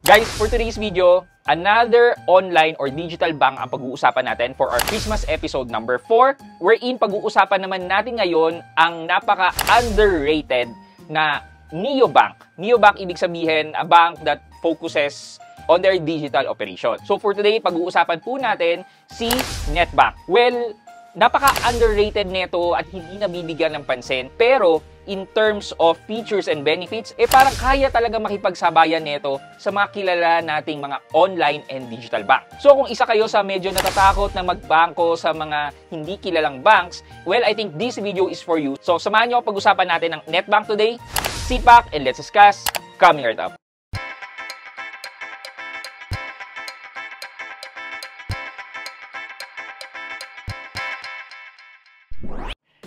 Guys, for today's video, another online or digital bank ang pag-uusapan natin for our Christmas episode number 4, wherein pag-uusapan naman natin ngayon ang napaka-underrated na neobank. Neobank, ibig sabihin, a bank that focuses on their digital operation. So for today, pag-uusapan po natin si Netbank. Well, napaka-underrated nito at hindi nabibigyan ng pansin. Pero, in terms of features and benefits, parang kaya talaga makipagsabayan nito sa mga kilala nating mga online and digital bank. So, kung isa kayo sa medyo natatakot na magbangko sa mga hindi kilalang banks, well, I think this video is for you. So, samahan nyo pag-usapan natin ng Netbank today. Sit back and let's discuss coming right up.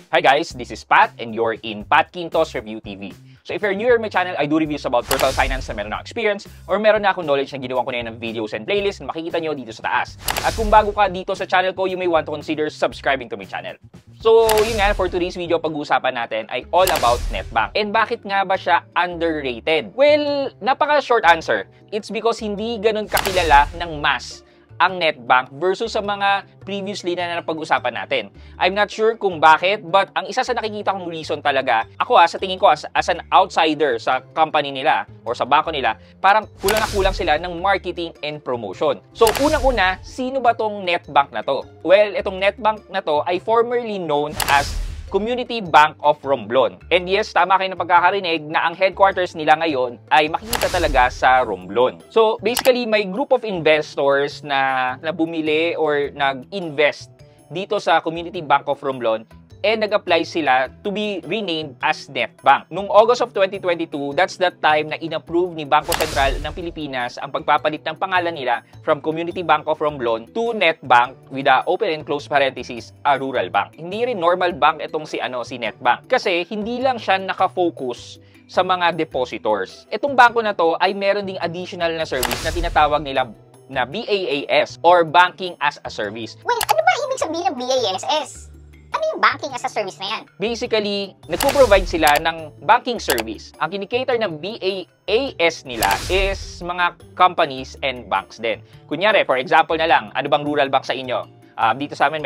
Hi guys, this is Pat and you're in Pat Quintos Review TV. So if you're new to my channel, I do reviews about personal finance na meron na experience or meron na akong knowledge na ginawa ko na yun ng videos and playlists na makikita nyo dito sa taas. At kung bago ka dito sa channel ko, you may want to consider subscribing to my channel. So yun nga, for today's video, pag-uusapan natin ay all about Netbank. And bakit nga ba siya underrated? Well, napaka-short answer. It's because hindi ganun kakilala ng mass ang Netbank versus sa mga previously na napag-usapan natin. I'm not sure kung bakit, but ang isa sa nakikita kong reason talaga, ako sa tingin ko as an outsider sa company nila or sa bangko nila, parang kulang na kulang sila ng marketing and promotion. So, unang-una, sino ba tong Netbank na to? Well, itong Netbank na to ay formerly known as Community Bank of Romblon. And yes, tama kayo na pagkakarinig na ang headquarters nila ngayon ay makikita talaga sa Romblon. So basically, may group of investors na bumili or nag-invest dito sa Community Bank of Romblon and nag-apply sila to be renamed as Netbank. Noong August of 2022, that's that time na in-approve ni Bangko Sentral ng Pilipinas ang pagpapalit ng pangalan nila from Community Bank of Romblon to Netbank with a open and close parenthesis, a rural bank. Hindi rin normal bank itong si Netbank. Kasi hindi lang siya nakafocus sa mga depositors. Itong bangko na to ay meron ding additional na service na tinatawag nila na BaaS or Banking as a Service. Well, ano ba ibig sabihin ng BaaS? Ano yung banking as a service na yan? Basically, nagpo-provide sila ng banking service. Ang kinikater ng BaaS nila is mga companies and banks din. Kunyari, for example na lang, ano bang rural bank sa inyo? Dito sa amin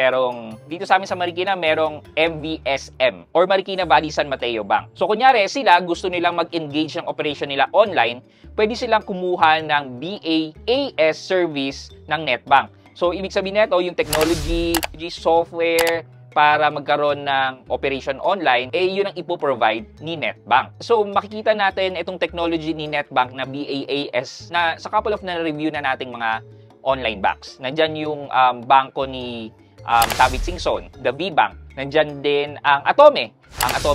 sa Marikina merong MVSM or Marikina Valley San Mateo Bank. So kunyari sila gusto nilang mag-engage ng operation nila online, pwede silang kumuha ng BaaS service ng Netbank. So ibig sabihin nito yung technology, software para magkaroon ng operation online, yun ang ipoprovide ni Netbank. So, makikita natin itong technology ni Netbank na BaaS na sa couple of na-review na nating mga online banks. Nandyan yung bangko ni David Singson, the V-Bank. Nandyan din ang Atome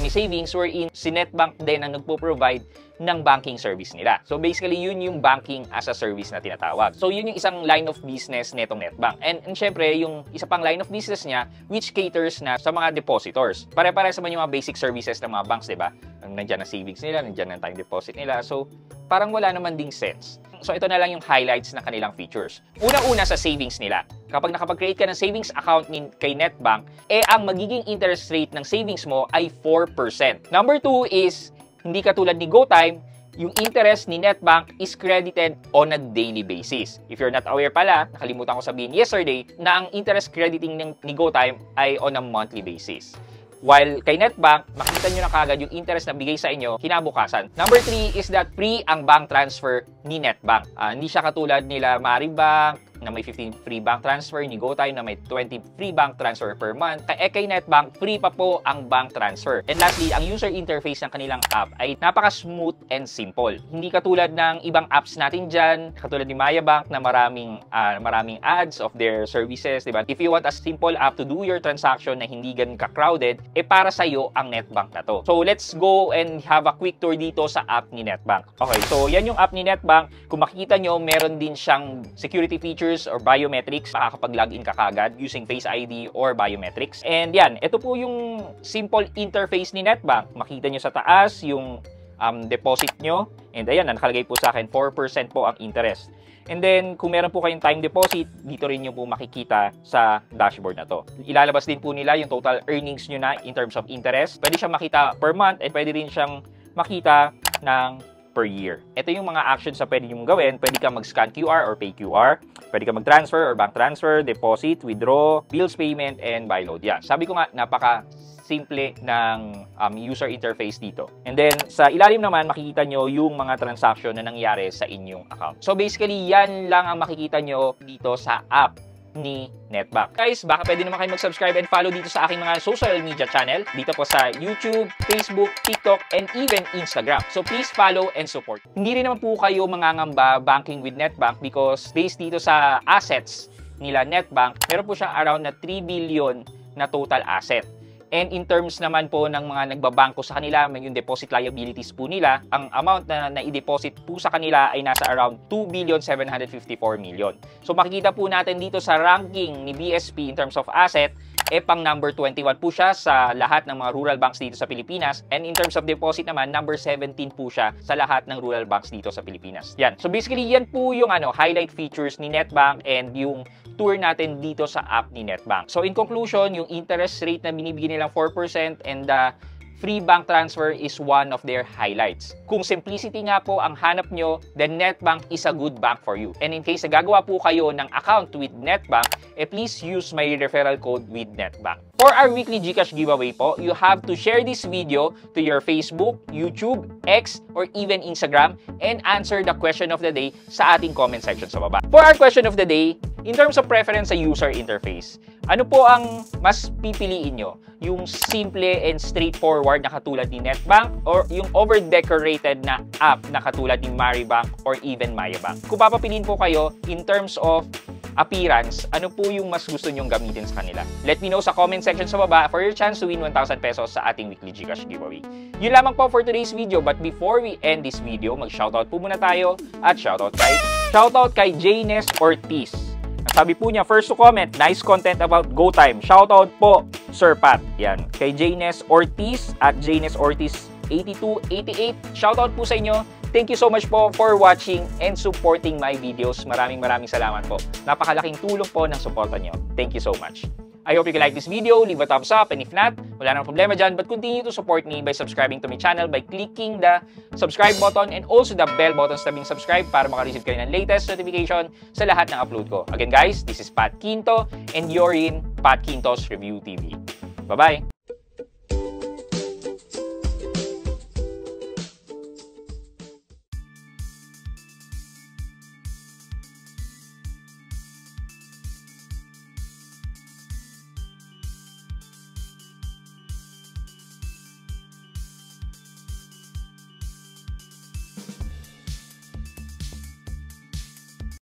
Savings, wherein si Netbank din ang nagpo-provide ng banking service nila. So basically, yun yung banking as a service na tinatawag. So yun yung isang line of business netong Netbank. And syempre, yung isa pang line of business niya, which caters na sa mga depositors. Pare-pare sa mga basic services ng mga banks, diba? Nandiyan na savings nila, nandiyan na time deposit nila. So parang wala naman ding sense. So ito na lang yung highlights ng kanilang features. Unang-una sa savings nila. Kapag nakapag-create ka ng savings account kay Netbank, ang magiging interest rate ng savings mo ay 4%. Number 2 is, hindi katulad ni GoTime, yung interest ni Netbank is credited on a daily basis. If you're not aware pala, nakalimutan ko sabihin yesterday, na ang interest crediting ni GoTime ay on a monthly basis. While kay Netbank, makita nyo na kagad yung interest na bigay sa inyo kinabukasan. Number 3 is that free ang bank transfer ni Netbank. Hindi siya katulad nila Maribank, na may 15 free bank transfer, ni GoTime na may 20 free bank transfer per month. Kay Netbank, free pa po ang bank transfer. And lastly, ang user interface ng kanilang app ay napaka-smooth and simple. Hindi katulad ng ibang apps natin dyan, katulad ni Mayabank na maraming ads of their services, diba? If you want a simple app to do your transaction na hindi ganun ka-crowded, para sa'yo ang Netbank na to. So, let's go and have a quick tour dito sa app ni Netbank. Okay, so yan yung app ni Netbank. Kung makikita nyo, meron din siyang security features or biometrics. Makakapag-login ka kagad using Face ID or biometrics. And yan, ito po yung simple interface ni Netbank. Makita nyo sa taas yung deposit nyo. And ayan, nakalagay po sa akin, 4% po ang interest. And then, kung meron po kayong time deposit, dito rin nyo po makikita sa dashboard na to. Ilalabas din po nila yung total earnings nyo na in terms of interest. Pwede siyang makita per month at pwede rin siyang makita ng per year. Ito yung mga actions na pwede nyo gawin. Pwede kang mag-scan QR or pay QR. Pwede kang mag-transfer or bank transfer, deposit, withdraw, bills payment, and buy load. Yeah, sabi ko nga, simple ng user interface dito. And then, sa ilalim naman, makikita nyo yung mga transaction na nangyari sa inyong account. So, basically, yan lang ang makikita nyo dito sa app ni Netbank. Guys, baka pwede naman kayo mag-subscribe and follow dito sa aking mga social media channel. Dito po sa YouTube, Facebook, TikTok, and even Instagram. So, please follow and support. Hindi rin naman po kayo mangangamba banking with Netbank because based dito sa assets nila Netbank, meron po siya around na 3 billion na total asset. And in terms naman po ng mga nagbabangko sa kanila, yung deposit liabilities po nila, ang amount na i-deposit po sa kanila ay nasa around 2,754 million. So makikita po natin dito sa ranking ni BSP in terms of asset, pang number 21 po siya sa lahat ng mga rural banks dito sa Pilipinas. And in terms of deposit naman, number 17 po siya sa lahat ng rural banks dito sa Pilipinas. Yan. So basically, yan po yung highlight features ni Netbank and yung tour natin dito sa app ni Netbank. So in conclusion, yung interest rate na binibigyan nilang 4% and the free bank transfer is one of their highlights. Kung simplicity nga po ang hanap nyo, then Netbank is a good bank for you. And in case na gagawa po kayo ng account with Netbank, please use my referral code with Netbank. For our weekly GCash giveaway po, you have to share this video to your Facebook, YouTube, X, or even Instagram and answer the question of the day sa ating comment section sa baba. For our question of the day, in terms of preference sa user interface, ano po ang mas pipiliin nyo? Yung simple and straightforward na katulad ni Netbank or yung over-decorated na app na katulad ni Maribank or even Mayabank? Kung papapiliin po kayo in terms of appearance, ano po yung mas gusto nyong gamitin sa kanila? Let me know sa comment section sa baba for your chance to win 1,000 pesos sa ating weekly GCash giveaway. Yun lamang po for today's video, but before we end this video, mag-shoutout po muna tayo at shoutout kay Jaynes Ortiz. Sabi po niya, first to comment, nice content about Go Time. Shoutout po, Sir Pat. Yan. Kay Jaynes Ortiz at Jaynes Ortiz 8288. Shoutout po sa inyo. Thank you so much po for watching and supporting my videos. Maraming salamat po. Napakalaking tulong po ng suporta nyo. Thank you so much. I hope you can like this video, leave a thumbs up, and if not, wala nang problema dyan, but continue to support me by subscribing to my channel by clicking the subscribe button and also the bell button sa tabing subscribe para makareceive kayo ng latest notification sa lahat ng upload ko. Again guys, this is Pat Quinto and you're in Pat Quinto's Review TV. Bye-bye!